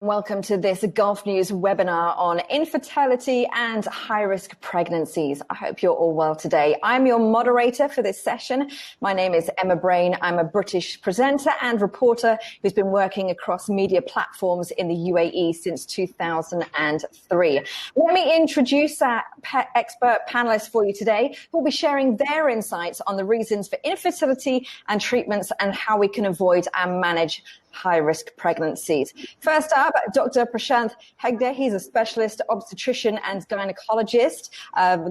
Welcome to this Gulf News webinar on infertility and high-risk pregnancies. I hope you're all well today. I'm your moderator for this session. My name is Emma Brain. I'm a British presenter and reporter who's been working across media platforms in the UAE since 2003. Let me introduce our expert panelists for you today who will be sharing their insights on the reasons for infertility and treatments and how we can avoid and manage high-risk pregnancies. First up, Dr. Prashant Hegde. He's a specialist obstetrician and gynecologist,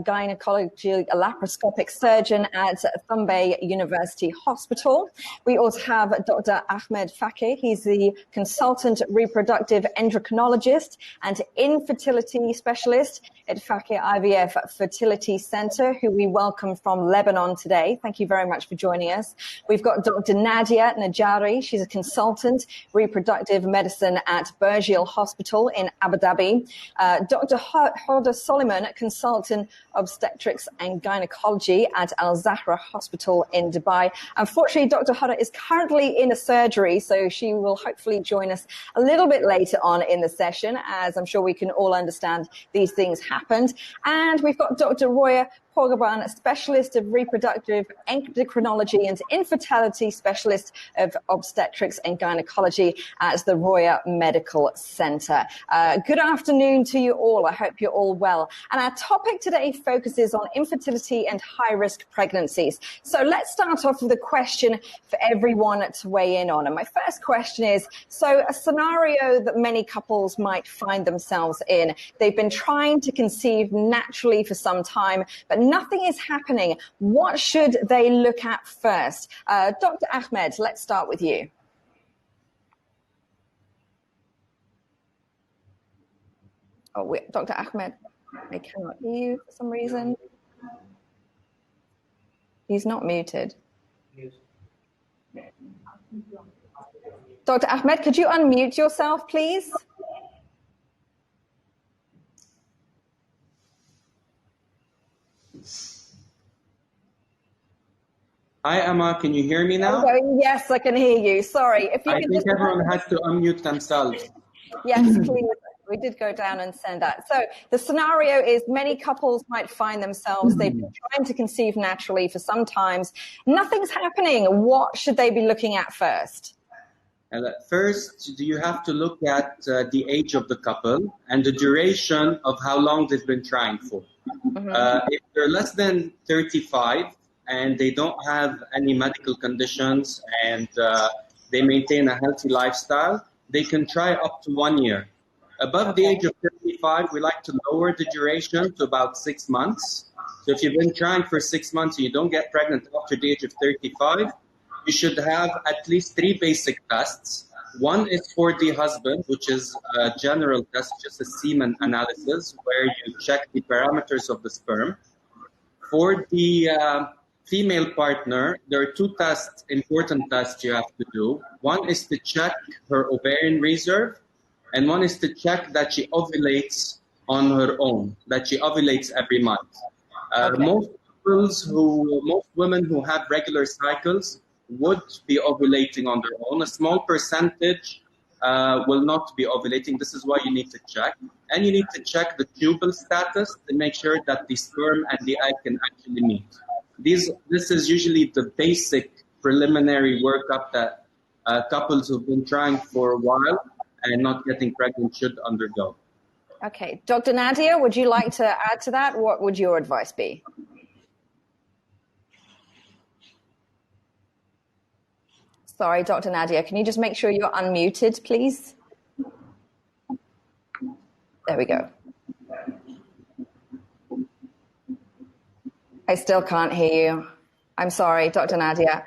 gynecology laparoscopic surgeon at Thumbay University Hospital. We also have Dr. Ahmed Fakih. He's the consultant reproductive endocrinologist and infertility specialist at Fakih IVF Fertility Center, who we welcome from Lebanon today. Thank you very much for joining us. We've got Dr. Nadia Najari. She's a consultant reproductive medicine at Burjeel Hospital in Abu Dhabi. Dr. Hoda Soliman, consultant obstetrics and gynecology at Al Zahra Hospital in Dubai. Unfortunately, Dr. Hoda is currently in a surgery, so she will hopefully join us a little bit later on in the session, as I'm sure we can all understand these things happened. And we've got Dr. Roya Porgaban, a specialist of reproductive endocrinology and infertility specialist of obstetrics and gynecology at the Roya Medical Center. Good afternoon to you all. I hope you're all well. And our topic today focuses on infertility and high-risk pregnancies. So let's start off with a question for everyone to weigh in on. And my first question is, so a scenario that many couples might find themselves in. They've been trying to conceive naturally for some time, but nothing is happening. What should they look at first? Dr. Ahmed, let's start with you. Oh, wait, Dr. Ahmed, I cannot hear you for some reason. He's not muted. Dr. Ahmed, could you unmute yourself, please? Hi, Emma. Can you hear me now? Oh, yes, I can hear you. Sorry. If you I think everyone has to unmute themselves. Yes, please. We did go down and send that. So the scenario is many couples might find themselves, they've been trying to conceive naturally for some times. Nothing's happening. What should they be looking at first? First, you have to look at the age of the couple and the duration of how long they've been trying for. If they're less than 35 and they don't have any medical conditions and they maintain a healthy lifestyle, they can try up to 1 year. Above the age of 35, we like to lower the duration to about 6 months. So if you've been trying for 6 months and you don't get pregnant after the age of 35, you should have at least 3 basic tests. One is for the husband, which is a general test, just a semen analysis, where you check the parameters of the sperm. For the female partner, there are 2 tests, important tests you have to do. One is to check her ovarian reserve, and one is to check that she ovulates on her own, that she ovulates every month. Most women who have regular cycles would be ovulating on their own. A small percentage will not be ovulating. This is why you need to check. And you need to check the tubal status to make sure that the sperm and the egg can actually meet. This is usually the basic preliminary workup that couples who've been trying for a while and not getting pregnant should undergo. Okay. Dr. Nadia, would you like to add to that? What would your advice be? Sorry, Dr. Nadia, can you just make sure you're unmuted, please? There we go. I still can't hear you. I'm sorry, Dr. Nadia.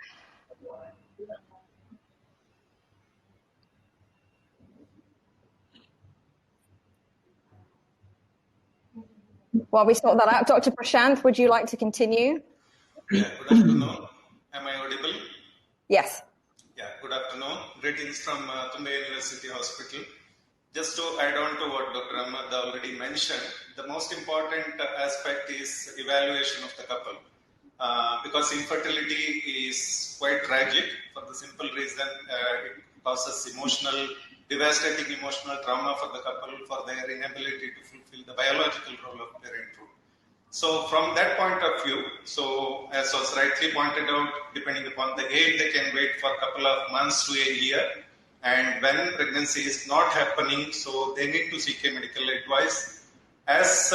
While we sort that out, Dr. Prashant, would you like to continue? Yeah, good afternoon. Am I audible? Yes. Yeah, good afternoon. Greetings from Thumbay University Hospital. Just to add on to what Dr. Ahmed already mentioned, the most important aspect is evaluation of the couple. Because infertility is quite tragic for the simple reason it causes emotional devastating emotional trauma for the couple for their inability to fulfill the biological role of parenthood. So from that point of view, so as was rightly pointed out, depending upon the age, they can wait for a couple of months to a year. And when pregnancy is not happening, so they need to seek a medical advice. As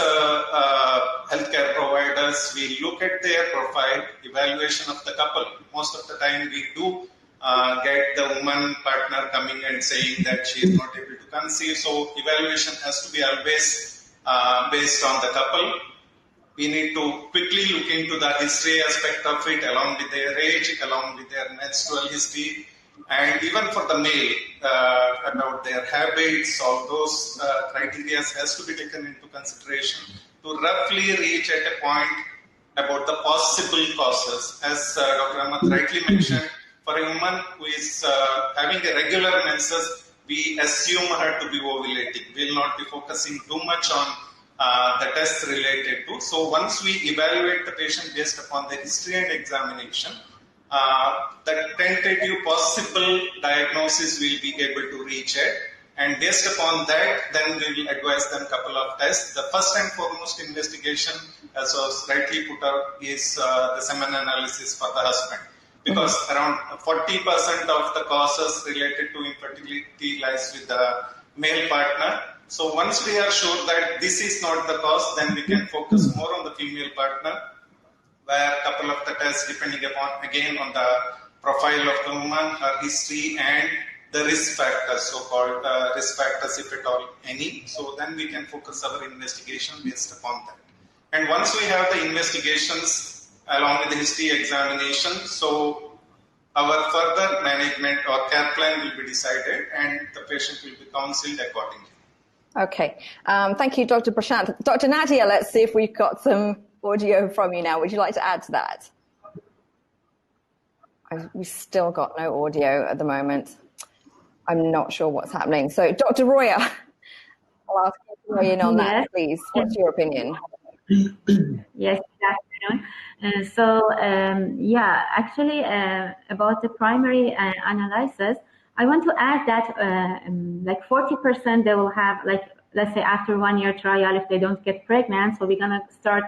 healthcare providers, we look at their profile, evaluation of the couple. Most of the time we do get the woman partner coming and saying that she is not able to conceive. So evaluation has to be always based on the couple. We need to quickly look into the history aspect of it, along with their age, along with their menstrual history, and even for the male, about their habits. All those criteria has to be taken into consideration to roughly reach at a point about the possible causes. As Dr. Ahmad rightly mentioned, for a woman who is having a regular menses, we assume her to be ovulating. We will not be focusing too much on the tests related to. So once we evaluate the patient based upon the history and examination, the tentative possible diagnosis will be able to reach it. And based upon that, then we will advise them a couple of tests. The first and foremost investigation, as was rightly put out, is the semen analysis for the husband. Because around 40% of the causes related to infertility lies with the male partner. So once we are sure that this is not the cause, then we can focus more on the female partner, where a couple of the tests, depending upon, again, on the profile of the woman, her history, and the risk factors, so-called risk factors, if at all any. So then we can focus our investigation based upon that. And once we have the investigations along with the history examination, so our further management or care plan will be decided and the patient will be counseled accordingly. Okay. Thank you, Dr. Prashant. Dr. Nadia, let's see if we've got some audio from you now. Would you like to add to that? We've still got no audio at the moment. I'm not sure what's happening. So, Dr. Roya, I'll ask you to weigh in on that, please. What's your opinion? Yes, good afternoon. Actually, about the primary analysis, I want to add that like 40% they will have, like, let's say after 1 year trial, if they don't get pregnant, so we're going to start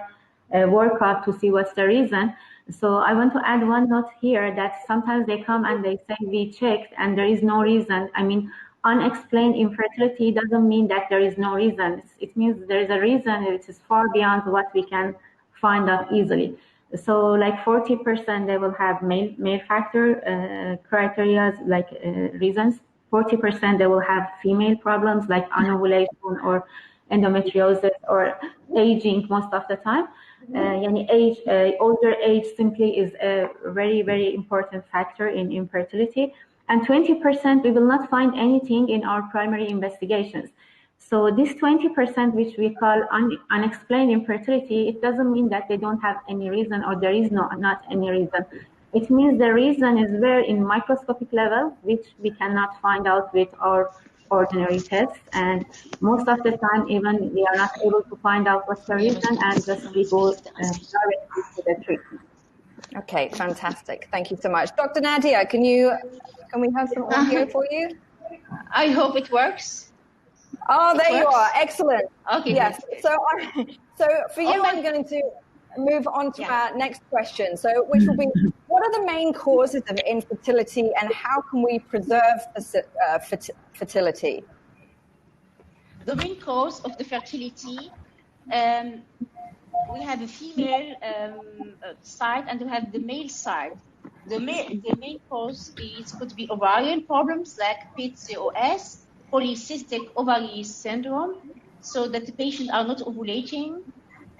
a workup to see what's the reason. So I want to add one note here that sometimes they come and they say we checked and there is no reason. I mean, unexplained infertility doesn't mean that there is no reason. It means there is a reason which is far beyond what we can find out easily. So like 40% they will have male factor criteria, like reasons. 40% they will have female problems like anovulation or endometriosis or aging most of the time. Older age simply is a very, very important factor in infertility. And 20% we will not find anything in our primary investigations. So this 20%, which we call unexplained infertility, it doesn't mean that they don't have any reason or there is not any reason. It means the reason is very in microscopic level, which we cannot find out with our ordinary tests. And most of the time, even we are not able to find out what's the reason and just we go directly to the treatment. Okay, fantastic. Thank you so much. Dr. Nadia, can we have some audio for you? I hope it works. Oh, there you are. Excellent. Okay. Yes. So for you, I'm going to move on to our next question. So, which will be, what are the main causes of infertility and how can we preserve fertility? The main cause of the fertility, we have a female side and we have the male side. The main cause could be ovarian problems like PCOS, polycystic ovary syndrome, so that the patients are not ovulating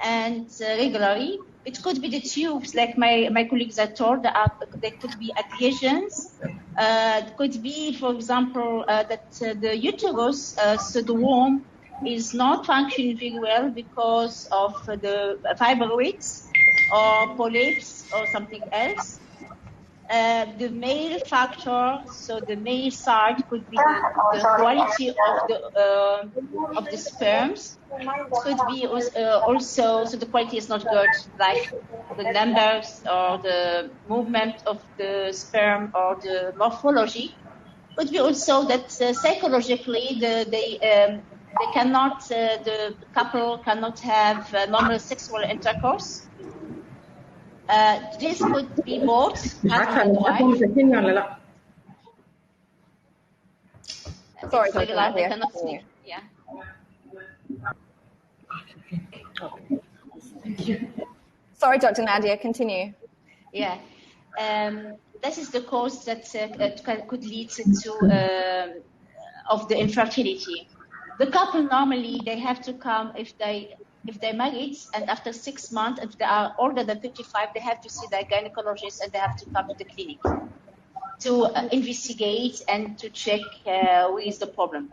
and regularly. It could be the tubes, like my colleagues have told, there could be adhesions. It could be, for example, that the uterus, so the womb, is not functioning very well because of the fibroids or polyps or something else. The male factor, so the male side could be the quality of the sperms. Could be also, so the quality is not good, like the numbers or the movement of the sperm or the morphology. Could be also that psychologically the couple cannot have normal sexual intercourse. This could be both husband and wife. Sorry, Dr. Nadia. Cannot speak. Yeah. Sorry, Dr. Nadia, continue. Yeah. This is the cause that could lead to of the infertility. The couple normally they have to come if they're married, and after 6 months, if they are older than 55, they have to see their gynecologist and they have to come to the clinic to investigate and to check where is the problem.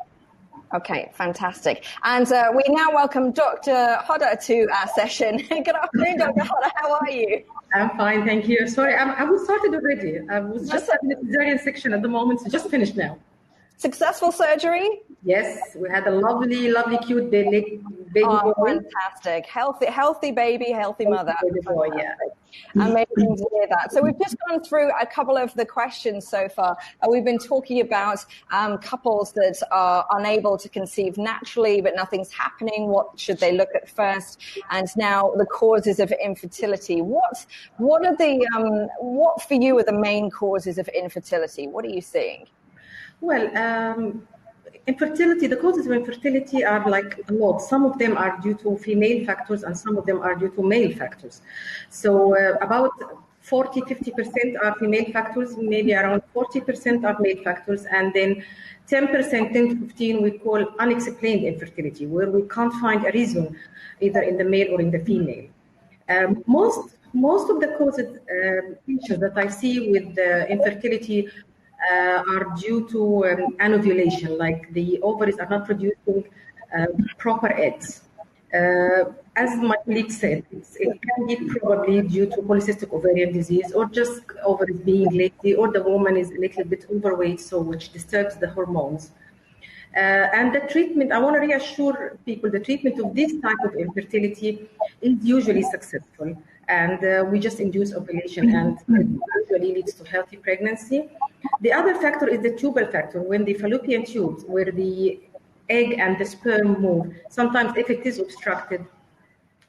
Okay, fantastic. And we now welcome Dr. Hoda to our session. Good afternoon, Dr. Hoda. How are you? I'm fine, thank you. Sorry, I was started already. I was just having a cesarean section at the moment, so just finished now. Successful surgery? Yes, we had a lovely, cute baby boy. Fantastic. Healthy baby, healthy mother. Baby boy, yeah. Amazing to hear that. So we've just gone through a couple of the questions so far. We've been talking about couples that are unable to conceive naturally, but nothing's happening. What should they look at first? And now the causes of infertility. What for you are the main causes of infertility? What are you seeing? Well, infertility, the causes of infertility are like a lot. Some of them are due to female factors and some of them are due to male factors. So about 40-50% are female factors, maybe around 40% are male factors, and then 10%, 10-15 we call unexplained infertility, where we can't find a reason either in the male or in the female. Most of the causes features that I see with infertility are due to anovulation, like the ovaries are not producing proper eggs. As my colleague said, it can be probably due to polycystic ovarian disease, or just ovaries being lazy, or the woman is a little bit overweight, so which disturbs the hormones. And the treatment, I want to reassure people, the treatment of this type of infertility is usually successful. And we just induce ovulation, and it usually leads to healthy pregnancy. The other factor is the tubal factor, when the fallopian tubes, where the egg and the sperm move. Sometimes if it is obstructed,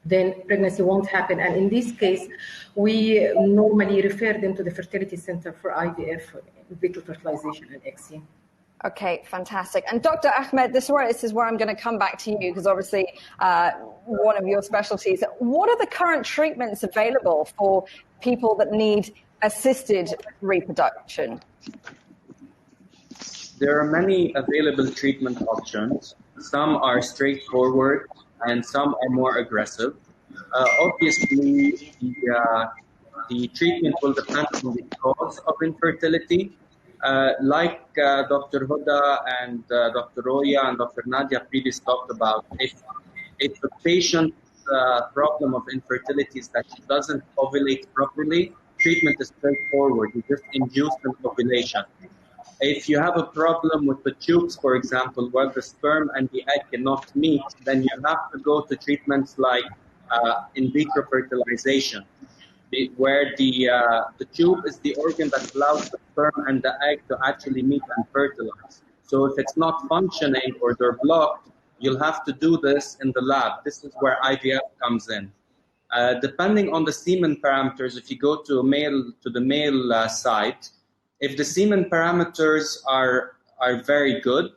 then pregnancy won't happen. And in this case, we normally refer them to the fertility center for IVF, in vitro fertilization and ICSI. Okay, fantastic. And Dr. Ahmed, this is where I'm going to come back to you, because obviously one of your specialties. What are the current treatments available for people that need assisted reproduction? There are many available treatment options. Some are straightforward and some are more aggressive. Obviously, the treatment will depend on the cause of infertility. Like Dr. Huda and Dr. Roya and Dr. Nadia previously talked about, if the patient's problem of infertility is that she doesn't ovulate properly, treatment is straightforward. You just induce an ovulation. If you have a problem with the tubes, for example, where the sperm and the egg cannot meet, then you have to go to treatments like in vitro fertilization, where the tube is the organ that allows the sperm and the egg to actually meet and fertilize. So if it's not functioning or they're blocked, you'll have to do this in the lab. This is where IVF comes in. Depending on the semen parameters, if you go to the male side, if the semen parameters are very good,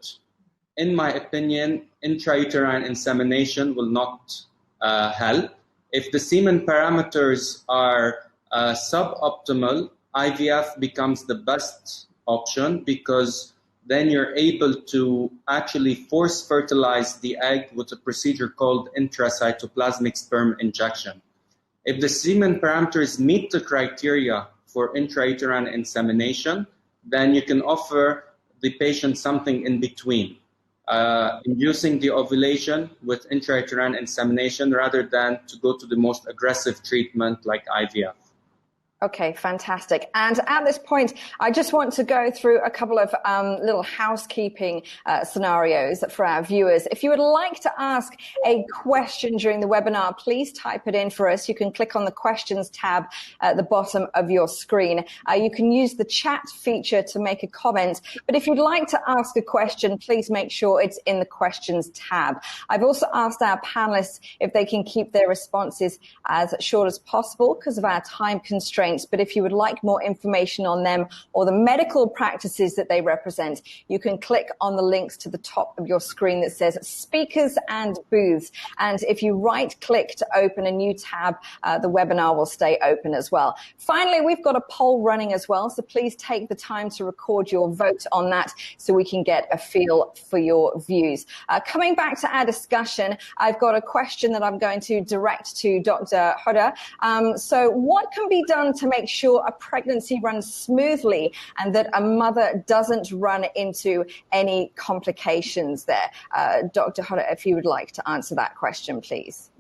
in my opinion, intrauterine insemination will not help. If the semen parameters are suboptimal, IVF becomes the best option, because then you're able to actually force fertilize the egg with a procedure called intracytoplasmic sperm injection. If the semen parameters meet the criteria for intrauterine insemination, then you can offer the patient something in between, inducing the ovulation with intrauterine insemination rather than to go to the most aggressive treatment like IVF. Okay, fantastic. And at this point, I just want to go through a couple of little housekeeping scenarios for our viewers. If you would like to ask a question during the webinar, please type it in for us. You can click on the questions tab at the bottom of your screen. You can use the chat feature to make a comment. But if you'd like to ask a question, please make sure it's in the questions tab. I've also asked our panelists if they can keep their responses as short as possible because of our time constraints. But if you would like more information on them or the medical practices that they represent, you can click on the links to the top of your screen that says speakers and booths. And if you right click to open a new tab, the webinar will stay open as well. Finally, we've got a poll running as well. So please take the time to record your vote on that so we can get a feel for your views. Coming back to our discussion, I've got a question that I'm going to direct to Dr. Huda. So what can be done to make sure a pregnancy runs smoothly and that a mother doesn't run into any complications there? Dr. Huda, if you would like to answer that question, please.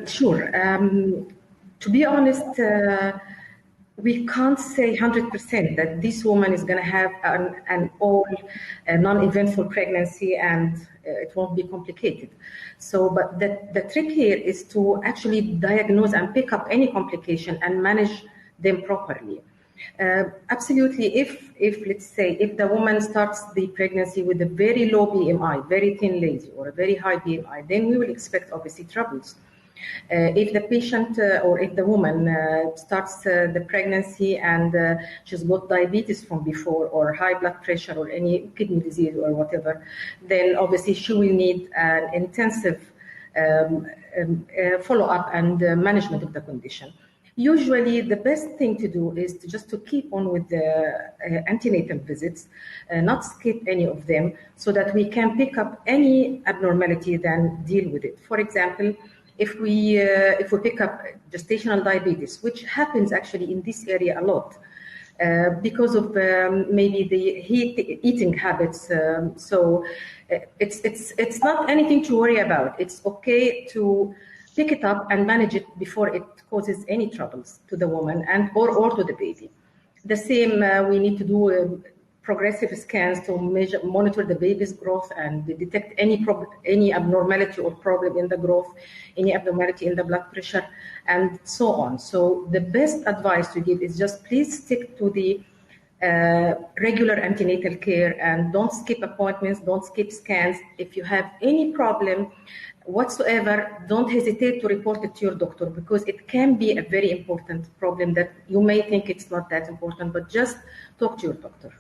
Sure. To be honest, we can't say 100% that this woman is going to have an all non-eventful pregnancy and it won't be complicated. So, but the trick here is to actually diagnose and pick up any complication and manage them properly. Absolutely, if let's say, if the woman starts the pregnancy with a very low BMI, very thin lady, or a very high BMI, then we will expect obviously troubles. If the patient or if the woman starts the pregnancy and she's got diabetes from before or high blood pressure or any kidney disease or whatever, then obviously she will need an intensive follow-up and management of the condition. Usually the best thing to do is to keep on with the antenatal visits, not skip any of them, so that we can pick up any abnormality, then deal with it. For example, if we pick up gestational diabetes, which happens actually in this area a lot, because of maybe the eating habits, so it's not anything to worry about. It's okay to pick it up and manage it before it causes any troubles to the woman and or to the baby. The same, we need to do progressive scans to monitor the baby's growth and detect any abnormality or problem in the growth, any abnormality in the blood pressure, and so on. So the best advice to give is just please stick to the regular antenatal care and don't skip appointments, don't skip scans. If you have any problem whatsoever, don't hesitate to report it to your doctor, because it can be a very important problem that you may think it's not that important, but just talk to your doctor.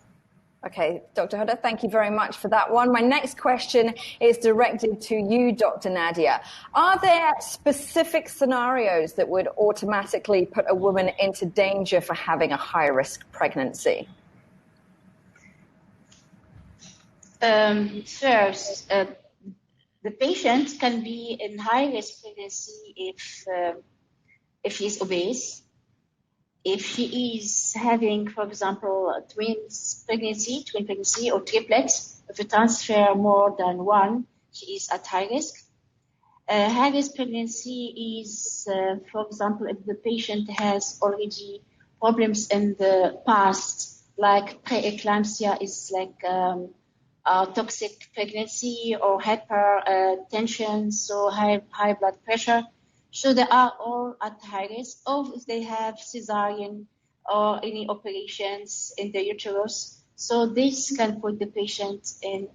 Okay, Dr. Huda, thank you very much for that one. My next question is directed to you, Dr. Nadia. Are there specific scenarios that would automatically put a woman into danger for having a high-risk pregnancy? First, the patient can be in high-risk pregnancy if she's obese, if she is having, for example, twin pregnancy or triplets. If you transfer more than one, she is at high risk. High-risk pregnancy is, for example, if the patient has already problems in the past, like preeclampsia is like toxic pregnancy or hypertension, so high blood pressure. So they are all at high risk, or if they have cesarean or any operations in the uterus. So this can put the patient in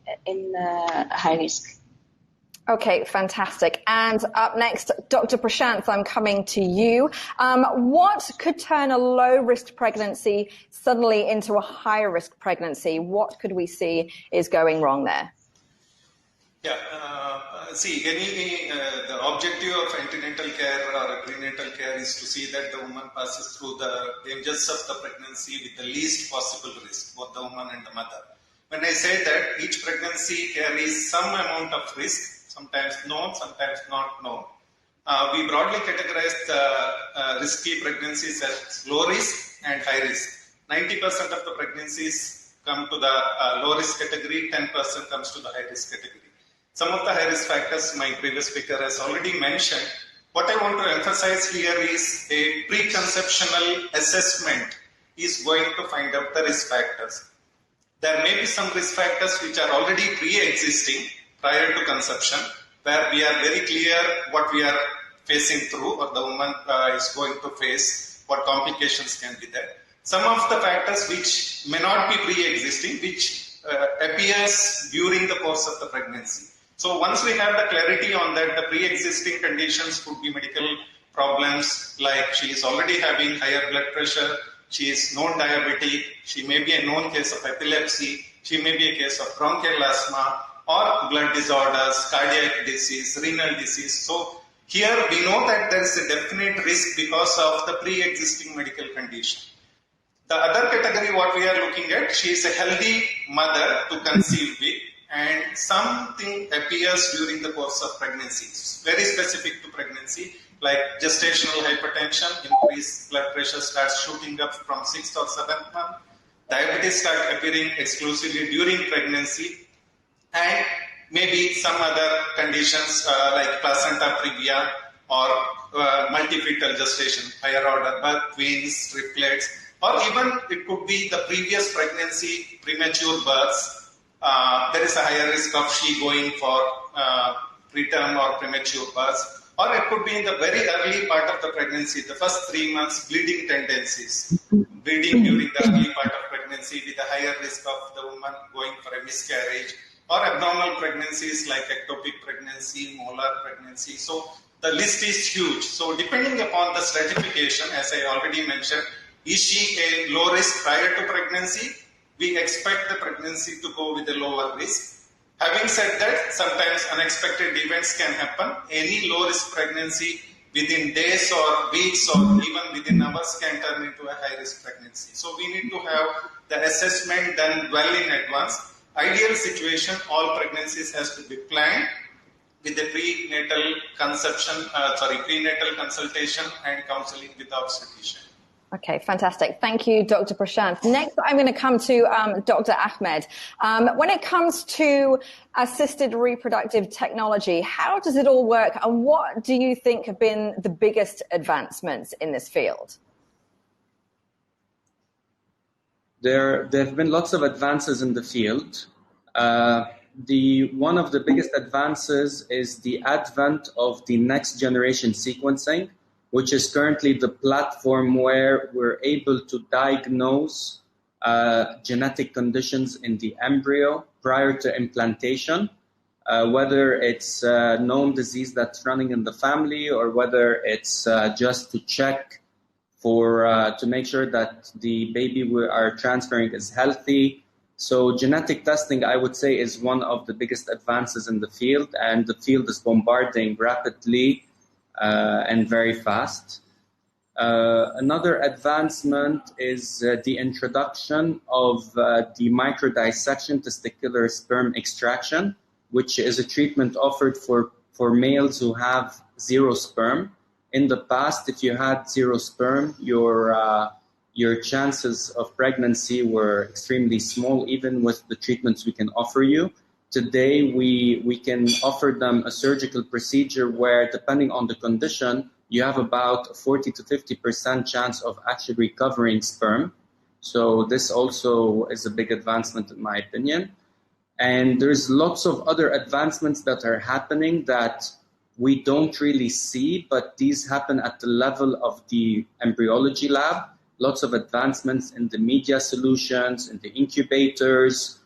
high risk. Okay, fantastic. And up next, Dr. Prashanth, I'm coming to you. What could turn a low-risk pregnancy suddenly into a high-risk pregnancy? What could we see is going wrong there? Yeah, the objective of antenatal care or prenatal care is to see that the woman passes through the dangers of the pregnancy with the least possible risk, both the woman and the mother. When I say that each pregnancy carries some amount of risk, sometimes known, sometimes not known, we broadly categorize the risky pregnancies as low risk and high risk. 90% of the pregnancies come to the low risk category, 10% comes to the high risk category. Some of the high risk factors my previous speaker has already mentioned. What I want to emphasize here is a preconceptional assessment is going to find out the risk factors. There may be some risk factors which are already pre-existing prior to conception, where we are very clear what we are facing through or the woman is going to face, what complications can be there. Some of the factors which may not be pre-existing, which appears during the course of the pregnancy. So once we have the clarity on that, the pre-existing conditions could be medical problems like she is already having higher blood pressure, she is known diabetic, she may be a known case of epilepsy, she may be a case of bronchial asthma or blood disorders, cardiac disease, renal disease. So here we know that there is a definite risk because of the pre-existing medical condition. The other category what we are looking at, she is a healthy mother to conceive with, and something appears during the course of pregnancy, very specific to pregnancy, like gestational hypertension, increased blood pressure starts shooting up from 6th or 7th month, diabetes start appearing exclusively during pregnancy, and maybe some other conditions like placenta previa or multifetal gestation, higher order birth, twins, triplets, or even it could be the previous pregnancy, premature births. There is a higher risk of she going for preterm or premature births, or it could be in the very early part of the pregnancy, the first 3 months, bleeding tendencies, bleeding during the early part of pregnancy with a higher risk of the woman going for a miscarriage, or abnormal pregnancies like ectopic pregnancy, molar pregnancy. So the list is huge. So depending upon the stratification, as I already mentioned, is she a low risk prior to pregnancy? We expect the pregnancy to go with a lower risk. Having said that, sometimes unexpected events can happen. Any low risk pregnancy within days or weeks or even within hours can turn into a high risk pregnancy. So we need to have the assessment done well in advance. Ideal situation, all pregnancies has to be planned with a prenatal consultation and counseling with the obstetrician. Okay, fantastic. Thank you, Dr. Prashant. Next, I'm going to come to Dr. Ahmed. When it comes to assisted reproductive technology, how does it all work, and what do you think have been the biggest advancements in this field? There have been lots of advances in the field. One of the biggest advances is the advent of the next generation sequencing, which is currently the platform where we're able to diagnose genetic conditions in the embryo prior to implantation, whether it's a known disease that's running in the family or whether it's just to check to make sure that the baby we are transferring is healthy. So genetic testing, I would say, is one of the biggest advances in the field, and the field is bombarding rapidly and very fast. Another advancement is the introduction of the microdissection testicular sperm extraction, which is a treatment offered for males who have zero sperm. In the past, if you had zero sperm, your chances of pregnancy were extremely small, even with the treatments we can offer you. Today, we can offer them a surgical procedure where, depending on the condition, you have about a 40 to 50% chance of actually recovering sperm. So this also is a big advancement, in my opinion. And there's lots of other advancements that are happening that we don't really see, but these happen at the level of the embryology lab. Lots of advancements in the media solutions, in the incubators,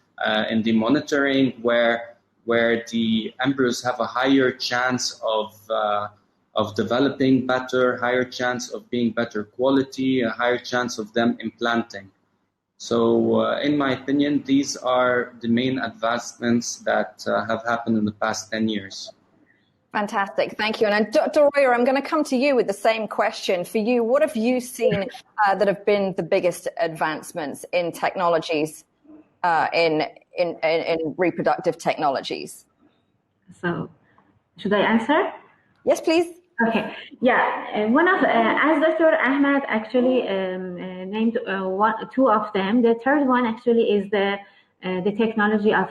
in the monitoring, where the embryos have a higher chance of developing better, higher chance of being better quality, a higher chance of them implanting. So in my opinion, these are the main advancements that have happened in the past 10 years. Fantastic. Thank you. And Dr. Royer, I'm going to come to you with the same question. For you, what have you seen that have been the biggest advancements in technologies, in reproductive technologies? So, should I answer? Yes, please. Okay. Yeah. One of, as Dr. Ahmed actually named two of them. The third one actually is the technology of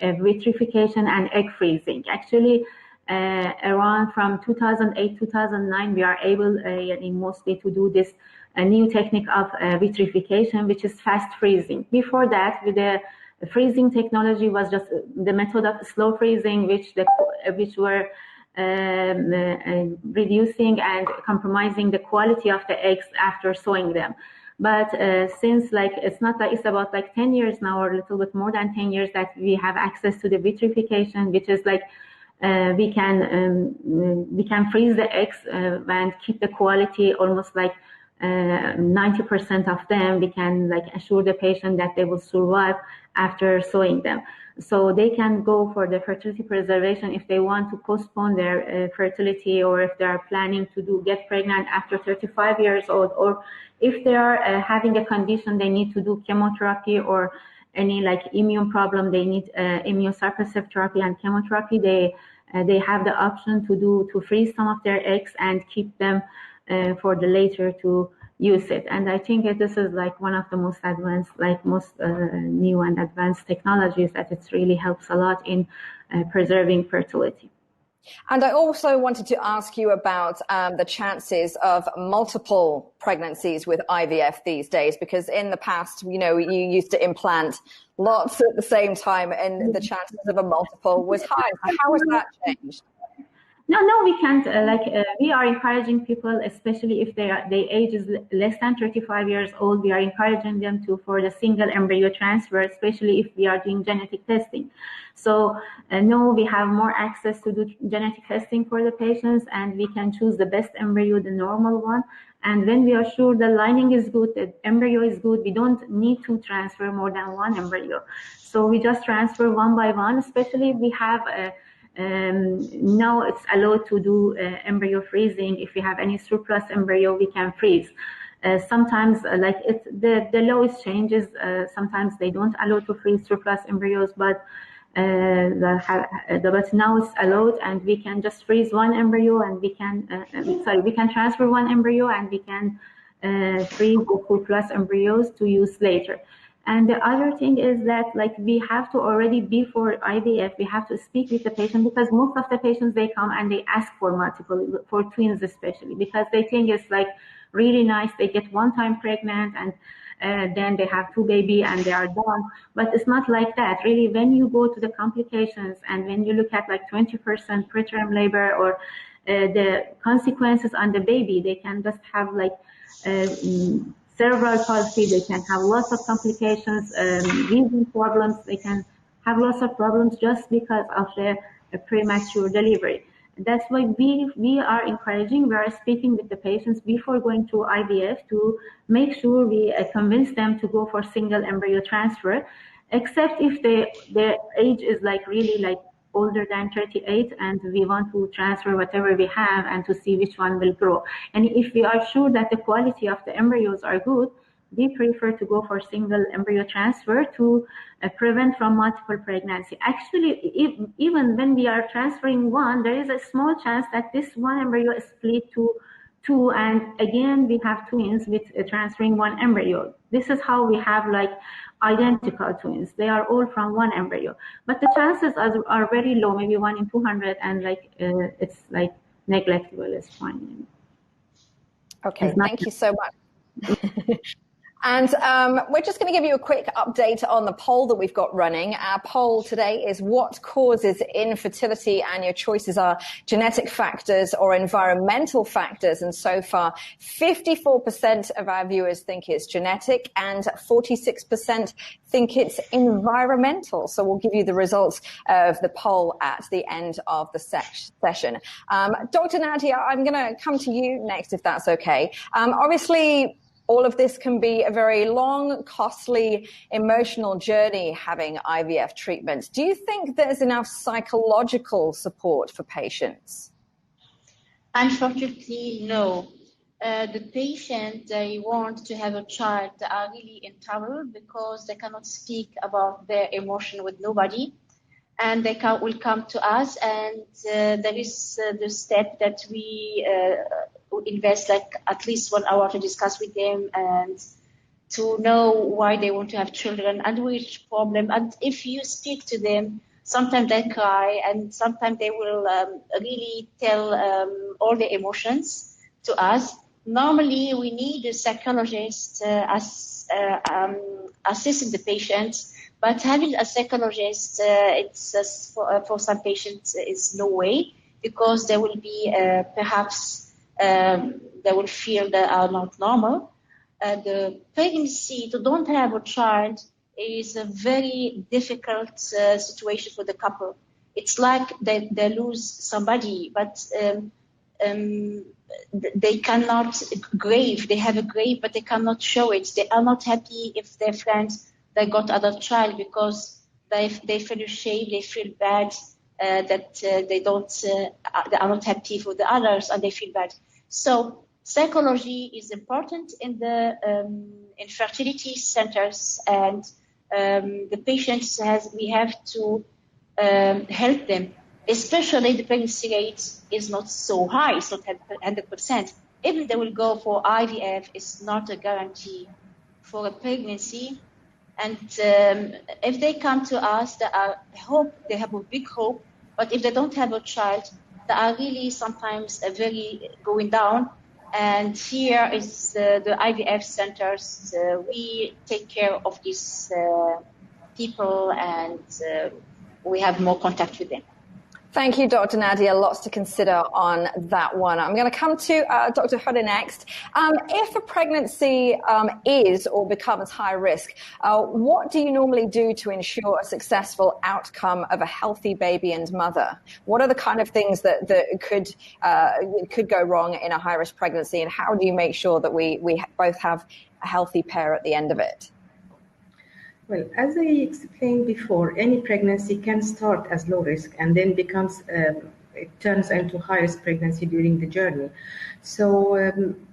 vitrification and egg freezing. Actually, around from 2008, 2009, we are able mostly to do this new technique of vitrification, which is fast freezing. Before that, with the freezing technology was just the method of slow freezing, which were reducing and compromising the quality of the eggs after sewing them. But since it's about 10 years now, or a little bit more than 10 years, that we have access to the vitrification, which is we can freeze the eggs and keep the quality almost 90% of them. We can assure the patient that they will survive after sewing them. So they can go for the fertility preservation if they want to postpone their fertility, or if they are planning to get pregnant after 35 years old, or if they are having a condition they need to do chemotherapy, or any immune problem, they need immunosuppressive therapy and chemotherapy. They have the option to freeze some of their eggs and keep them for the later to use it. And I think this is one of the most advanced, most new and advanced technologies, that it really helps a lot in preserving fertility. And I also wanted to ask you about the chances of multiple pregnancies with IVF these days, because in the past, you used to implant lots at the same time, and the chances of a multiple was high. So how has that changed? No, we can't. We are encouraging people, especially if their age is less than 35 years old, we are encouraging them for the single embryo transfer, especially if we are doing genetic testing. So no, we have more access to do genetic testing for the patients, and we can choose the best embryo, the normal one. And when we are sure the lining is good, the embryo is good, we don't need to transfer more than one embryo. So we just transfer one by one, especially if we have now it's allowed to do embryo freezing. If we have any surplus embryo, we can freeze. Sometimes the law is changes. Sometimes they don't allow to freeze surplus embryos, but now it's allowed, and we can just freeze one embryo, and we can transfer one embryo, and we can freeze the surplus embryos to use later. And the other thing is that we have to already, before IVF, we have to speak with the patient, because most of the patients, they come and they ask for twins especially, because they think it's really nice. They get one time pregnant, and then they have 2 babies and they are done. But it's not like that. Really, when you go to the complications, and when you look at 20% preterm labor, or the consequences on the baby, they can just have cerebral palsy, they can have lots of complications, breathing problems, they can have lots of problems just because of the premature delivery. That's why we are encouraging, we are speaking with the patients before going to IVF to make sure we convince them to go for single embryo transfer, except if their age is really older than 38, and we want to transfer whatever we have and to see which one will grow. And if we are sure that the quality of the embryos are good, we prefer to go for single embryo transfer to prevent from multiple pregnancy. Actually, even when we are transferring one, there is a small chance that this one embryo is split to 2, and again we have twins with transferring one embryo. This is how we have identical twins. They are all from one embryo, but the chances are very low, maybe 1 in 200, and it's neglectable. It's fine. Okay, thank you so much. And we're just going to give you a quick update on the poll that we've got running. Our poll today is what causes infertility, and your choices are genetic factors or environmental factors. And so far, 54% of our viewers think it's genetic and 46% think it's environmental. So we'll give you the results of the poll at the end of the session. Dr. Nadia, I'm going to come to you next, if that's okay. Obviously, all of this can be a very long, costly, emotional journey, having IVF treatment. Do you think there's enough psychological support for patients? Unfortunately, no. The patients, they want to have a child, they are really in trouble because they cannot speak about their emotion with nobody. And they will come to us, and there is the step that we invest at least 1 hour to discuss with them and to know why they want to have children and which problem. And if you speak to them, sometimes they cry, and sometimes they will really tell all the emotions to us. Normally, we need a psychologist assisting the patient, but having a psychologist, for some patients, is no way, because they will be perhaps they will feel they are not normal. The pregnancy to don't have a child is a very difficult situation for the couple. It's like they lose somebody, but they cannot grieve. They have a grief, but they cannot show it. They are not happy if their friends they got other child, because they feel ashamed. They feel bad that they are not happy for the others, and they feel bad. So psychology is important in the infertility centers, and the patients we have to help them. Especially the pregnancy rate is not so high; it's not 100%. Even they will go for IVF, it's not a guarantee for a pregnancy. And if they come to us, they have a big hope. But if they don't have a child, they are really sometimes very going down. And here is the IVF centers. We take care of these people, and we have more contact with them. Thank you, Dr. Nadia. Lots to consider on that one. I'm going to come to Dr. Huda next. If a pregnancy is or becomes high risk, what do you normally do to ensure a successful outcome of a healthy baby and mother? What are the kind of things that could go wrong in a high risk pregnancy, and how do you make sure that we both have a healthy pair at the end of it? Well, as I explained before, any pregnancy can start as low risk and then it turns into high risk pregnancy during the journey. So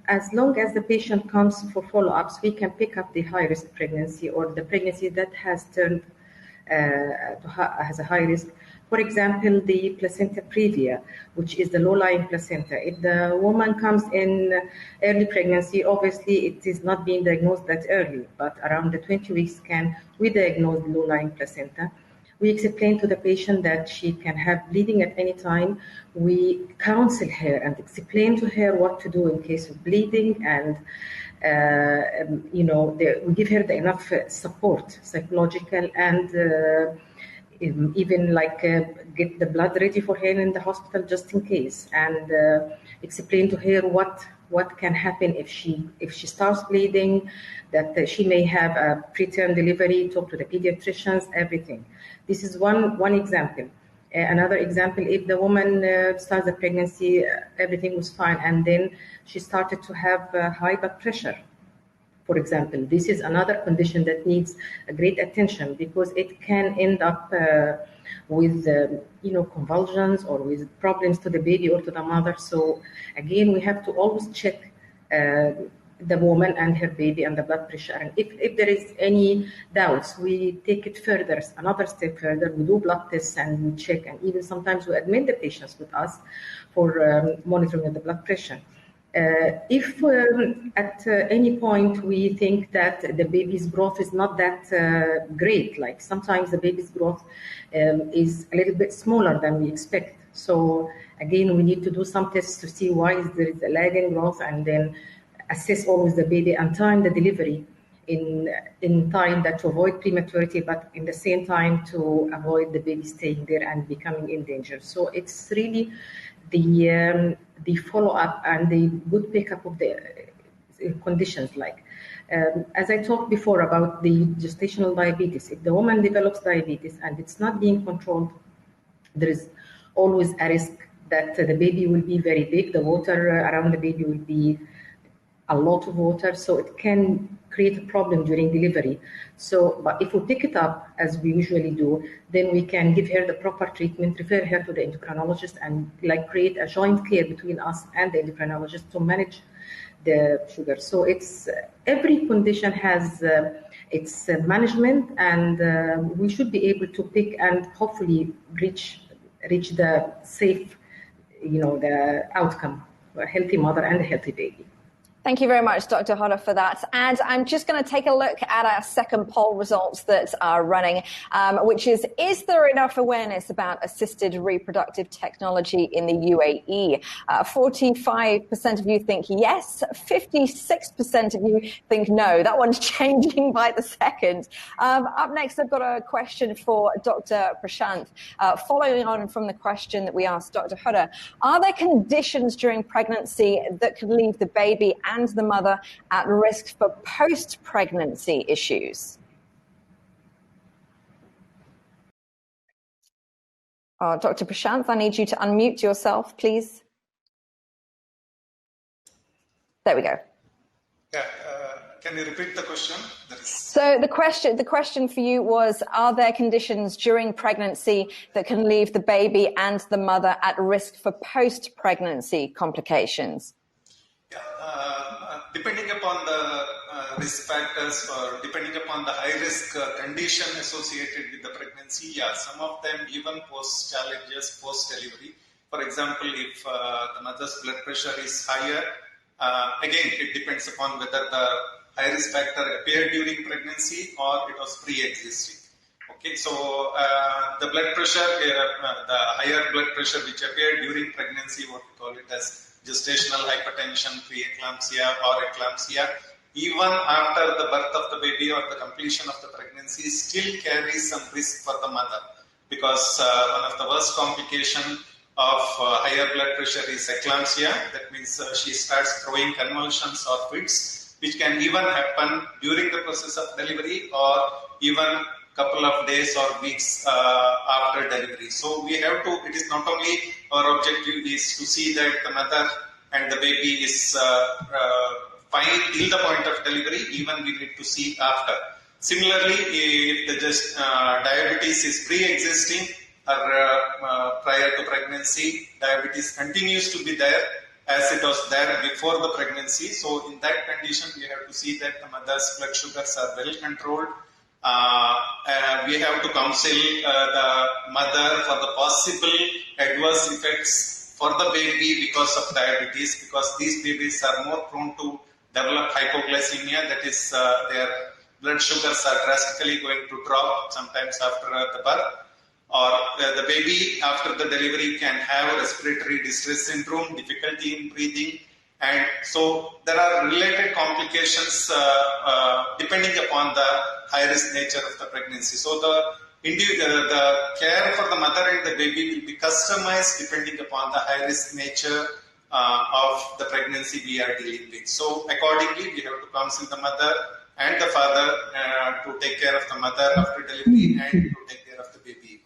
as long as the patient comes for follow-ups, we can pick up the high risk pregnancy or the pregnancy that has turned has a high risk. For example, the placenta previa, which is the low-lying placenta. If the woman comes in early pregnancy, obviously it is not being diagnosed that early, but around the 20 weeks we diagnose the low-lying placenta. We explain to the patient that she can have bleeding at any time. We counsel her and explain to her what to do in case of bleeding, and we give her enough support, psychological and even get the blood ready for her in the hospital just in case, and explain to her what can happen if she starts bleeding, that she may have a preterm delivery, talk to the pediatricians, everything. This is one example. Another example, if the woman starts the pregnancy, everything was fine, and then she started to have high blood pressure. For example, this is another condition that needs a great attention, because it can end up with convulsions or with problems to the baby or to the mother. So again, we have to always check the woman and her baby and the blood pressure. And if there is any doubts, we take it further, another step further. We do blood tests and we check, and even sometimes we admit the patients with us for monitoring of the blood pressure. If at any point we think that the baby's growth is not that great, like sometimes the baby's growth is a little bit smaller than we expect. So again, we need to do some tests to see why there is a lag in growth, and then assess always the baby and time the delivery in time that to avoid prematurity, but in the same time to avoid the baby staying there and becoming in danger. So it's really the follow-up and the good pickup of the conditions. As I talked before about the gestational diabetes, if the woman develops diabetes and it's not being controlled, there is always a risk that the baby will be very big. The water around the baby will be a lot of water, so it can create a problem during delivery. So, but if we pick it up as we usually do, then we can give her the proper treatment, refer her to the endocrinologist, and create a joint care between us and the endocrinologist to manage the sugar. So it's every condition has its management, and we should be able to pick and hopefully reach the safe, the outcome, a healthy mother and a healthy baby. Thank you very much, Dr. Hodder, for that. And I'm just going to take a look at our second poll results that are running, which is there enough awareness about assisted reproductive technology in the UAE? 45% of you think yes, 56% of you think no. That one's changing by the second. Up next, I've got a question for Dr. Prashant. Following on from the question that we asked Dr. Hodder, are there conditions during pregnancy that could leave the baby and the mother at risk for post-pregnancy issues? Dr. Prashant, I need you to unmute yourself, please. There we go. Yeah, can you repeat the question? So the question for you was, are there conditions during pregnancy that can leave the baby and the mother at risk for post-pregnancy complications? Depending upon the risk factors or depending upon the high-risk condition associated with the pregnancy, yeah, some of them even pose challenges post-delivery. For example, if the mother's blood pressure is higher, again, it depends upon whether the high-risk factor appeared during pregnancy or it was pre-existing. Okay, so the blood pressure, the higher blood pressure which appeared during pregnancy, what we call it as gestational hypertension, preeclampsia or eclampsia, even after the birth of the baby or the completion of the pregnancy, still carries some risk for the mother, because one of the worst complications of higher blood pressure is eclampsia. That means she starts throwing convulsions or fits, which can even happen during the process of delivery or even couple of days or weeks after delivery. So we have to, it is not only our objective is to see that the mother and the baby is fine till the point of delivery, even we need to see after. Similarly, if the diabetes is pre-existing or prior to pregnancy, diabetes continues to be there as it was there before the pregnancy. So in that condition, we have to see that the mother's blood sugars are well controlled. We have to counsel the mother for the possible adverse effects for the baby because of diabetes, because these babies are more prone to develop hypoglycemia, that is their blood sugars are drastically going to drop sometimes after the birth, or the baby after the delivery can have respiratory distress syndrome, difficulty in breathing, and so there are related complications depending upon the high-risk nature of the pregnancy. So the care for the mother and the baby will be customized depending upon the high-risk nature of the pregnancy we are dealing with. So accordingly, we have to counsel the mother and the father to take care of the mother after delivery and to take care of the baby.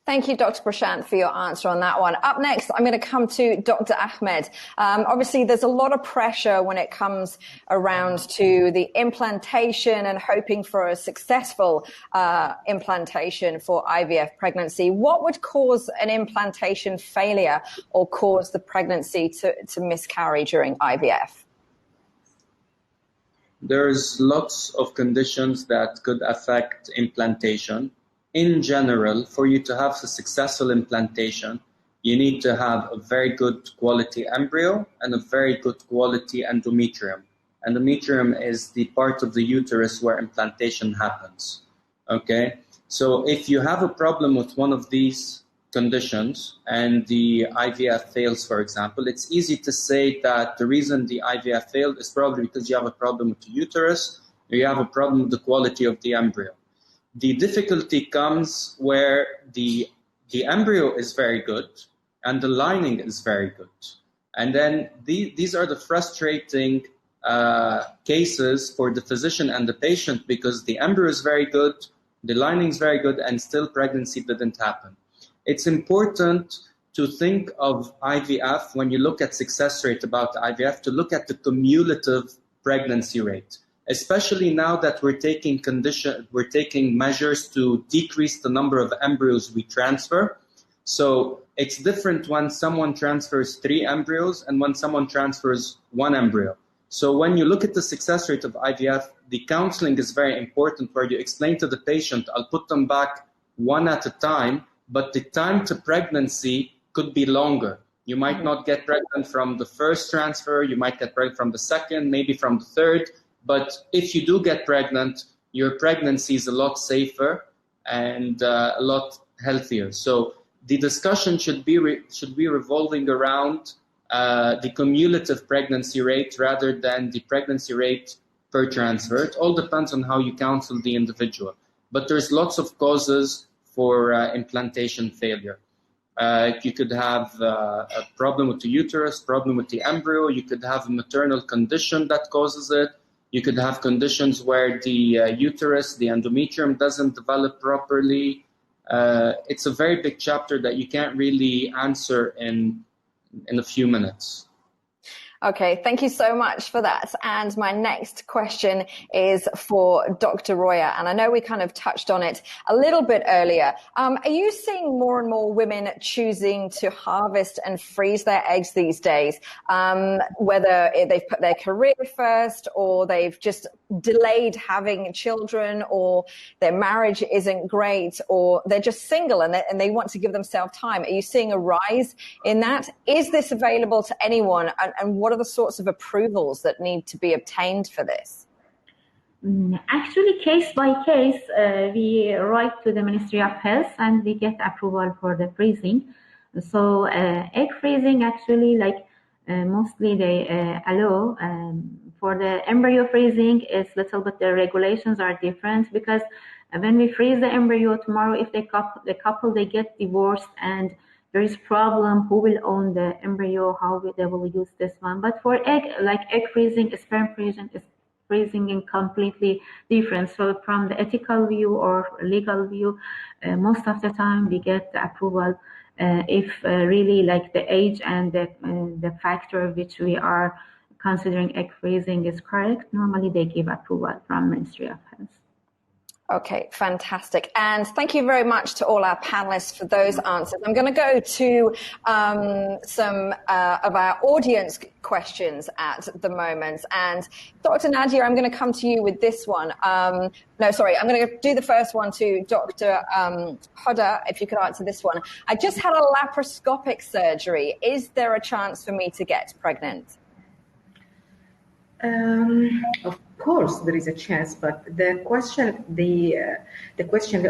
Thank you, Dr. Prashant, for your answer on that one. Up next, I'm going to come to Dr. Ahmed. Obviously, there's a lot of pressure when it comes around to the implantation and hoping for a successful implantation for IVF pregnancy. What would cause an implantation failure or cause the pregnancy to miscarry during IVF? There's lots of conditions that could affect implantation. In general, for you to have a successful implantation, you need to have a very good quality embryo and a very good quality endometrium. Endometrium is the part of the uterus where implantation happens. Okay, so if you have a problem with one of these conditions and the IVF fails, for example, it's easy to say that the reason the IVF failed is probably because you have a problem with the uterus or you have a problem with the quality of the embryo. The difficulty comes where the embryo is very good and the lining is very good. And then these are the frustrating cases for the physician and the patient, because the embryo is very good, the lining is very good, and still pregnancy didn't happen. It's important to think of IVF, when you look at success rate about the IVF, to look at the cumulative pregnancy rate. Especially now that we're taking measures to decrease the number of embryos we transfer. So it's different when someone transfers 3 embryos and when someone transfers 1 embryo. So when you look at the success rate of IVF, the counseling is very important, where you explain to the patient, I'll put them back one at a time, but the time to pregnancy could be longer. You might not get pregnant from the first transfer, you might get pregnant from the second, maybe from the third, but if you do get pregnant, your pregnancy is a lot safer and a lot healthier. So the discussion should be revolving around the cumulative pregnancy rate rather than the pregnancy rate per transfer. It all depends on how you counsel the individual. But there's lots of causes for implantation failure. You could have a problem with the uterus, problem with the embryo. You could have a maternal condition that causes it. You could have conditions where the uterus, the endometrium, doesn't develop properly. It's a very big chapter that you can't really answer in a few minutes. Okay, thank you so much for that. And my next question is for Dr. Roya. And I know we kind of touched on it a little bit earlier. Are you seeing more and more women choosing to harvest and freeze their eggs these days? Whether they've put their career first, or they've just delayed having children, or their marriage isn't great, or they're just single and they want to give themselves time. Are you seeing a rise in that? Is this available to anyone? And what are the sorts of approvals that need to be obtained for this? Actually, case by case, we write to the Ministry of Health and we get approval for the freezing. So egg freezing, actually, mostly they allow. For the embryo freezing, it's little bit the regulations are different, because when we freeze the embryo tomorrow, if the couple they get divorced and there is problem, who will own the embryo, how they will use this one. But for egg freezing, sperm freezing is completely different. So from the ethical view or legal view, most of the time we get the approval if really the age and the factor which we are considering egg freezing is correct. Normally they give approval from Ministry of Health. Okay, fantastic. And thank you very much to all our panelists for those answers. I'm going to go to some of our audience questions at the moment. And Dr. Nadia, I'm going to come to you with this one. I'm going to do the first one to Dr. Hoda, if you could answer this one. I just had a laparoscopic surgery. Is there a chance for me to get pregnant? Of course, there is a chance, but the question,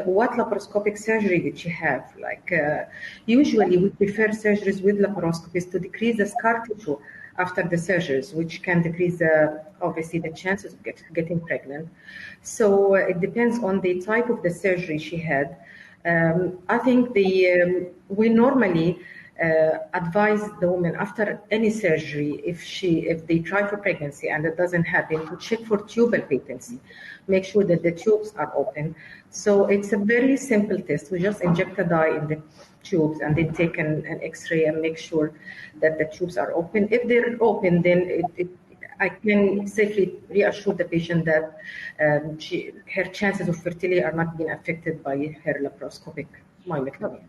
what laparoscopic surgery did you have? Usually, we prefer surgeries with laparoscopies to decrease the scar tissue after the surgeries, which can decrease obviously the chances of getting pregnant. So it depends on the type of the surgery she had. I think we normally advise the woman after any surgery, if they try for pregnancy and it doesn't happen, to check for tubal patency, make sure that the tubes are open. So it's a very simple test. We just inject a dye in the tubes and then take an X-ray and make sure that the tubes are open. If they're open, then I can safely reassure the patient that her chances of fertility are not being affected by her laparoscopic myomectomy.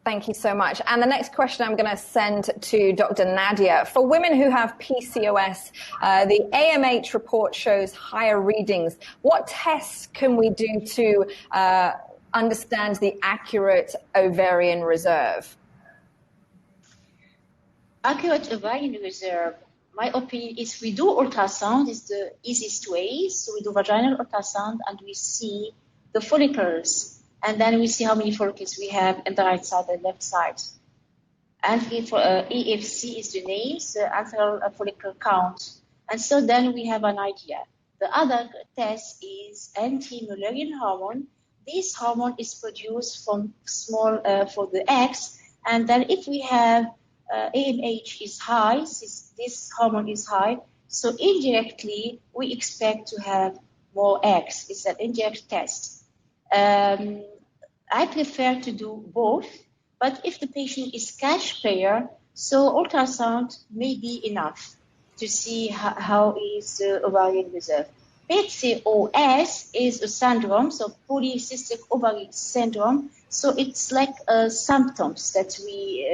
Thank you so much. And the next question I'm going to send to Dr. Nadia. For women who have PCOS, the AMH report shows higher readings. What tests can we do to understand the accurate ovarian reserve? Accurate ovarian reserve, my opinion is we do ultrasound, is the easiest way. So we do vaginal ultrasound and we see the follicles. And then we see how many follicles we have on the right side and left side. And for EFC is the name, the antral follicle count. And so then we have an idea. The other test is anti-Mullerian hormone. This hormone is produced from for the eggs. And then if we have AMH is high, this hormone is high, so indirectly we expect to have more eggs. It's an indirect test. I prefer to do both, but if the patient is cash payer, so ultrasound may be enough to see how is the ovarian reserve. PCOS is a syndrome, so polycystic ovary syndrome. So it's like symptoms that we,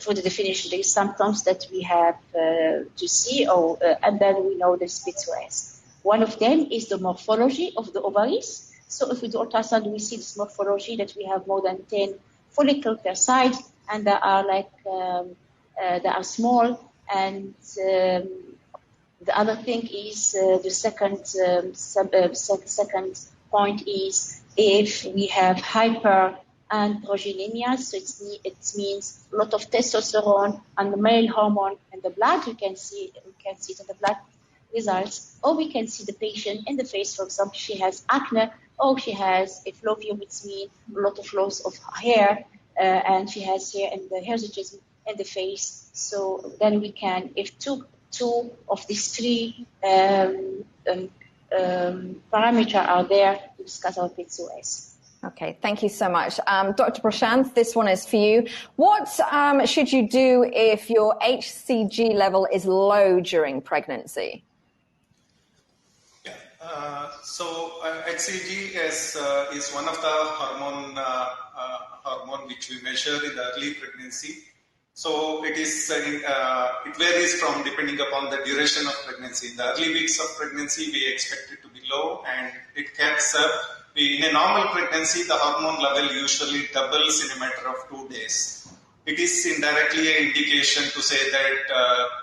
for the definition, there is symptoms that we have to see, and then we know there's PCOS. One of them is the morphology of the ovaries. So if we do ultrasound, we see this morphology that we have more than 10 follicles per side, and there are they are small. And the other thing is the second point is if we have hyperandrogenemia, so it means a lot of testosterone and the male hormone in the blood. We can see it in the blood results, or we can see the patient in the face. For example, she has acne, or she has a effluvium, which means a lot of loss of hair, and she has hair and the hirsutism in the face. So then we can, if two of these three parameters are there, to discuss our PCOS. Okay, thank you so much. Dr. Prashanth, this one is for you. What should you do if your HCG level is low during pregnancy? HCG is one of the hormone which we measure in the early pregnancy. So it varies from depending upon the duration of pregnancy. In the early weeks of pregnancy, we expect it to be low, and it catches up. In a normal pregnancy, the hormone level usually doubles in a matter of 2 days. It is indirectly an indication to say that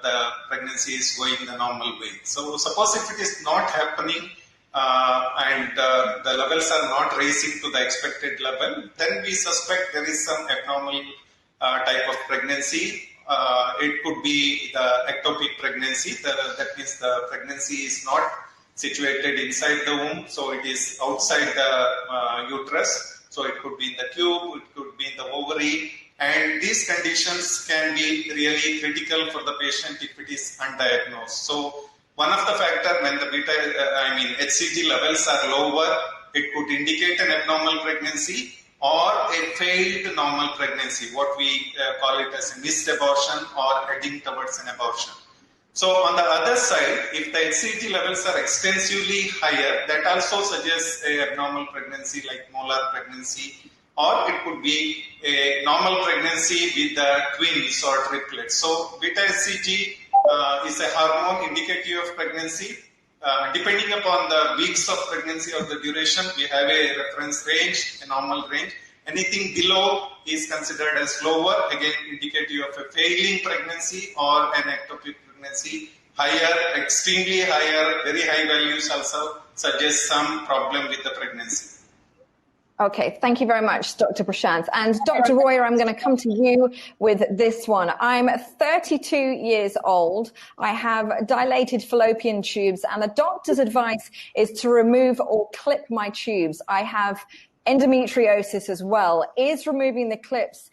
the pregnancy is going the normal way. So suppose if it is not happening and the levels are not rising to the expected level, then we suspect there is some abnormal type of pregnancy. It could be the ectopic pregnancy. That means the pregnancy is not situated inside the womb, so it is outside the uterus. So it could be in the tube, it could be in the ovary, and these conditions can be really critical for the patient if it is undiagnosed. So one of the factors when the HCG levels are lower, it could indicate an abnormal pregnancy or a failed normal pregnancy, what we call it as a missed abortion or heading towards an abortion. So on the other side, if the HCG levels are extensively higher, that also suggests a abnormal pregnancy like molar pregnancy, or it could be a normal pregnancy with twins or triplets. So beta HCG is a hormone indicative of pregnancy. Depending upon the weeks of pregnancy or the duration, we have a reference range, a normal range. Anything below is considered as lower, again indicative of a failing pregnancy or an ectopic pregnancy. Higher, extremely higher, very high values also suggest some problem with the pregnancy. Okay, thank you very much, Dr. Prashanth. And Dr. Royer, I'm going to come to you with this one. I'm 32 years old. I have dilated fallopian tubes, and the doctor's advice is to remove or clip my tubes. I have endometriosis as well. Is removing the clips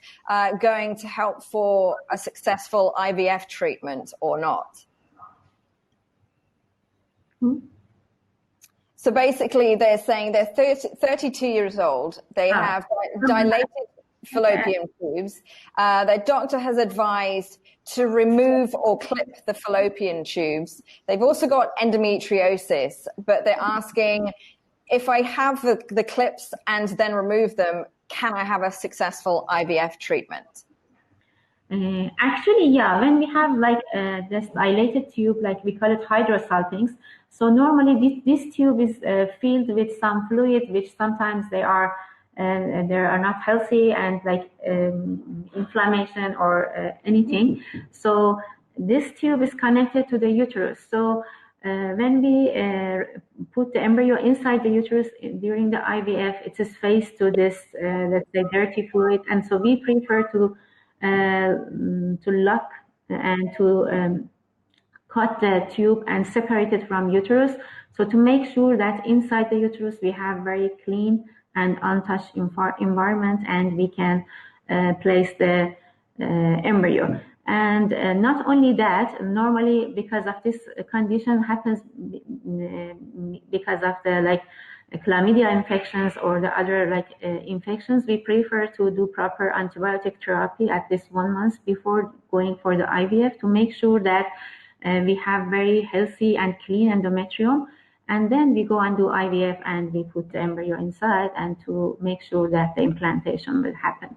going to help for a successful IVF treatment or not? So basically, they're saying they're 32 years old. They have dilated fallopian tubes. Their doctor has advised to remove or clip the fallopian tubes. They've also got endometriosis, but they're asking, if I have the clips and then remove them, can I have a successful IVF treatment? Actually, yeah, when we have this dilated tube, like we call it hydrosalpinx, so normally this tube is filled with some fluid, which sometimes they are not healthy and inflammation or anything. So this tube is connected to the uterus. So when we put the embryo inside the uterus during the IVF, it is faced to this, let's say, dirty fluid, and so we prefer to lock and to cut the tube and separate it from uterus. So to make sure that inside the uterus we have very clean and untouched environment, and we can place the embryo. And not only that, normally because of this condition happens because of the chlamydia infections or the other infections, we prefer to do proper antibiotic therapy at least 1 month before going for the IVF to make sure that we have very healthy and clean endometrium, and then we go and do IVF and we put the embryo inside and to make sure that the implantation will happen.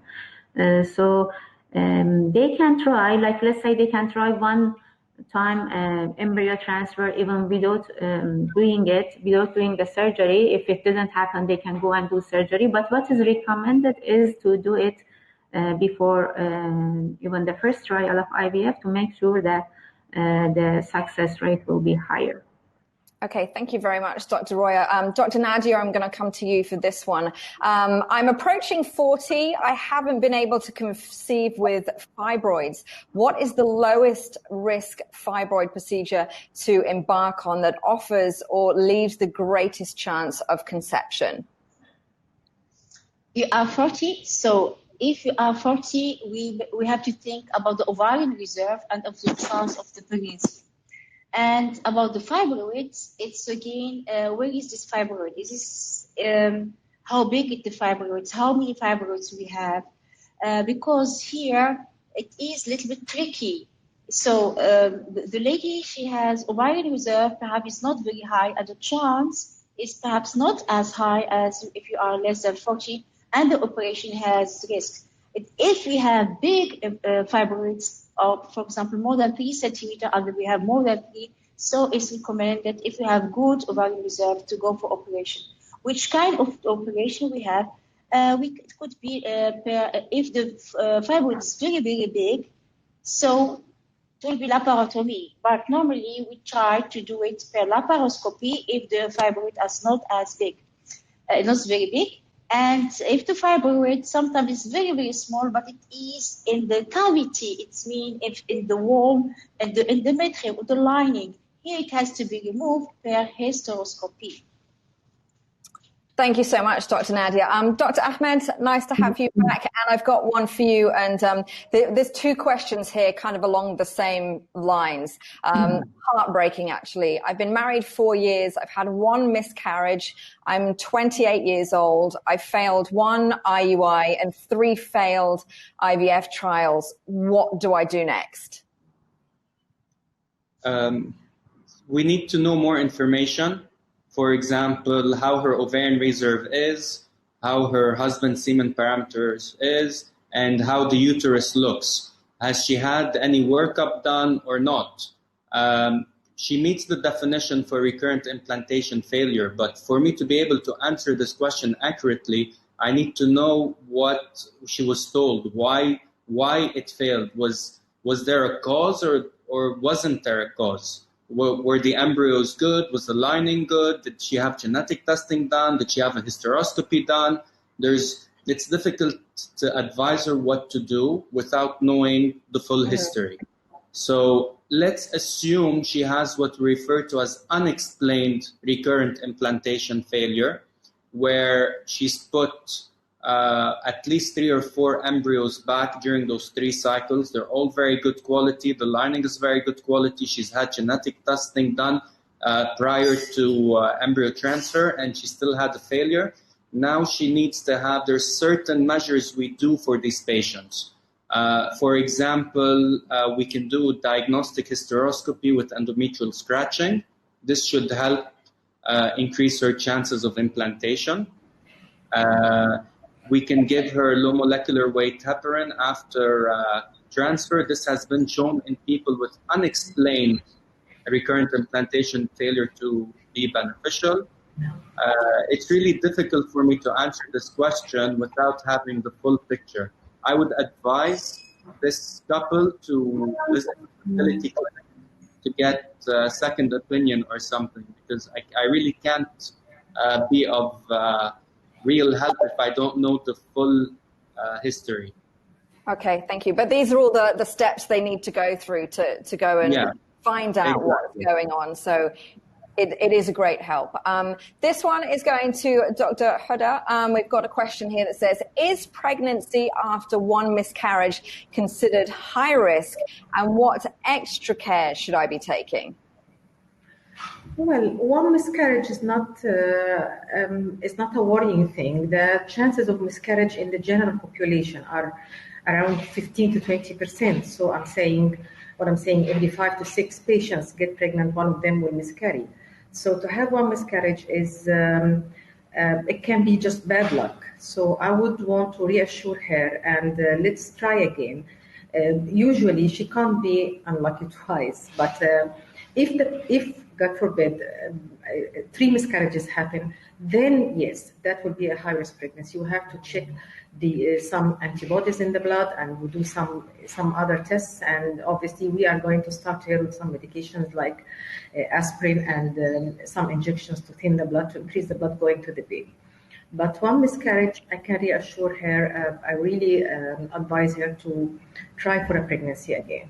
So they can try, let's say they can try one time embryo transfer even without doing the surgery. If it doesn't happen, they can go and do surgery. But what is recommended is to do it before even the first trial of IVF to make sure that the success rate will be higher. Okay, thank you very much, Dr. Roya. Dr. Nadia, I'm going to come to you for this one. I'm approaching 40. I haven't been able to conceive with fibroids. What is the lowest risk fibroid procedure to embark on that offers or leaves the greatest chance of conception? You are 40, so if you are 40, we have to think about the ovarian reserve and of the chance of the pregnancy. And about the fibroids, it's again, where is this fibroid? Is this, how big is the fibroids? How many fibroids we have? Because here it is a little bit tricky. So the lady, she has ovarian reserve, perhaps it's not very high, and the chance is perhaps not as high as if you are less than 40, and the operation has risk. If we have big fibroids, or for example, more than 3 centimeters, and we have more than 3, so it's recommended if we have good ovarian reserve to go for operation. Which kind of operation we have? It could be if the fibroid is very, very big, so it will be laparotomy. But normally we try to do it per laparoscopy if the fibroid is not as big, not very big. And if the fibroid sometimes is very, very small, but it is in the cavity, it means if in the wall and the endometrium or the lining, here it has to be removed per hysteroscopy. Thank you so much, Dr. Nadia. Dr. Ahmed, nice to have you back. And I've got one for you. And there's 2 questions here kind of along the same lines. Heartbreaking, actually. I've been married 4 years. I've had 1 miscarriage. I'm 28 years old. I failed 1 IUI and 3 failed IVF trials. What do I do next? We need to know more information. For example, how her ovarian reserve is, how her husband's semen parameters is, and how the uterus looks. Has she had any workup done or not? She meets the definition for recurrent implantation failure, but for me to be able to answer this question accurately, I need to know what she was told, why it failed. Was there a cause or wasn't there a cause? Were the embryos good? Was the lining good? Did she have genetic testing done? Did she have a hysteroscopy done? It's difficult to advise her what to do without knowing the full history. So let's assume she has what we refer to as unexplained recurrent implantation failure, where she's put at least 3 or 4 embryos back during those 3 cycles. They're all very good quality. The lining is very good quality. She's had genetic testing done prior to embryo transfer, and she still had a failure. Now she needs to have, there's certain measures we do for these patients. For example, we can do diagnostic hysteroscopy with endometrial scratching. This should help increase her chances of implantation. We can give her low molecular weight heparin after transfer. This has been shown in people with unexplained recurrent implantation failure to be beneficial. It's really difficult for me to answer this question without having the full picture. I would advise this couple to visit a fertility clinic to get a second opinion or something, because I really can't be of real help if I don't know the full history. Okay, thank you. But these are all the steps they need to go through to go and find out what's going on. So it is a great help. This one is going to Dr. Huda. We've got a question here that says, is pregnancy after 1 miscarriage considered high risk, and what extra care should I be taking? Well, 1 miscarriage is not a worrying thing. The chances of miscarriage in the general population are around 15 to 20%. So I'm saying every 5 to 6 patients get pregnant, 1 of them will miscarry. So to have 1 miscarriage is it can be just bad luck. So I would want to reassure her and let's try again. Usually she can't be unlucky twice, but if God forbid 3 miscarriages happen, then yes, that would be a high-risk pregnancy. You have to check some antibodies in the blood, and we do some other tests. And obviously, we are going to start here with some medications like aspirin and some injections to thin the blood, to increase the blood going to the baby. But one miscarriage, I can reassure her, I really advise her to try for a pregnancy again.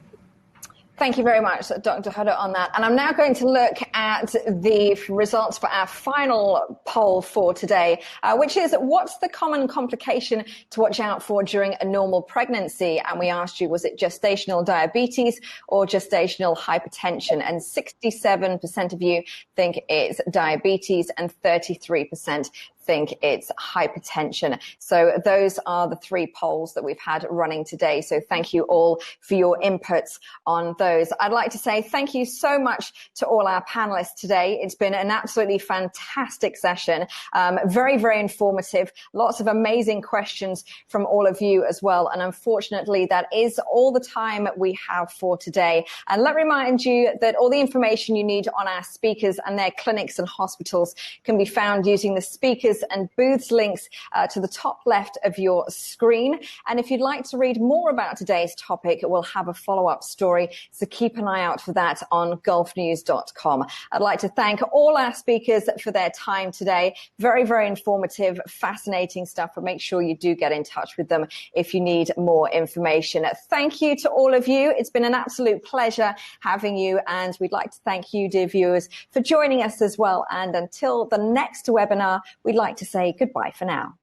Thank you very much, Dr. Huda, on that. And I'm now going to look at the results for our final poll for today, which is, what's the common complication to watch out for during a normal pregnancy? And we asked you, was it gestational diabetes or gestational hypertension? And 67% of you think it's diabetes and 33% think it's hypertension. So those are the three polls that we've had running today. So thank you all for your inputs on those. I'd like to say thank you so much to all our panelists today. It's been an absolutely fantastic session. Very, very informative. Lots of amazing questions from all of you as well. And unfortunately, that is all the time we have for today. And let me remind you that all the information you need on our speakers and their clinics and hospitals can be found using the speakers and booths links to the top left of your screen. And if you'd like to read more about today's topic, we'll have a follow-up story, so keep an eye out for that on gulfnews.com. I'd like to thank all our speakers for their time today. Very, very informative, fascinating stuff, but make sure you do get in touch with them if you need more information. Thank you to all of you. It's been an absolute pleasure having you, and we'd like to thank you, dear viewers, for joining us as well. And until the next webinar, we'd like to say goodbye for now.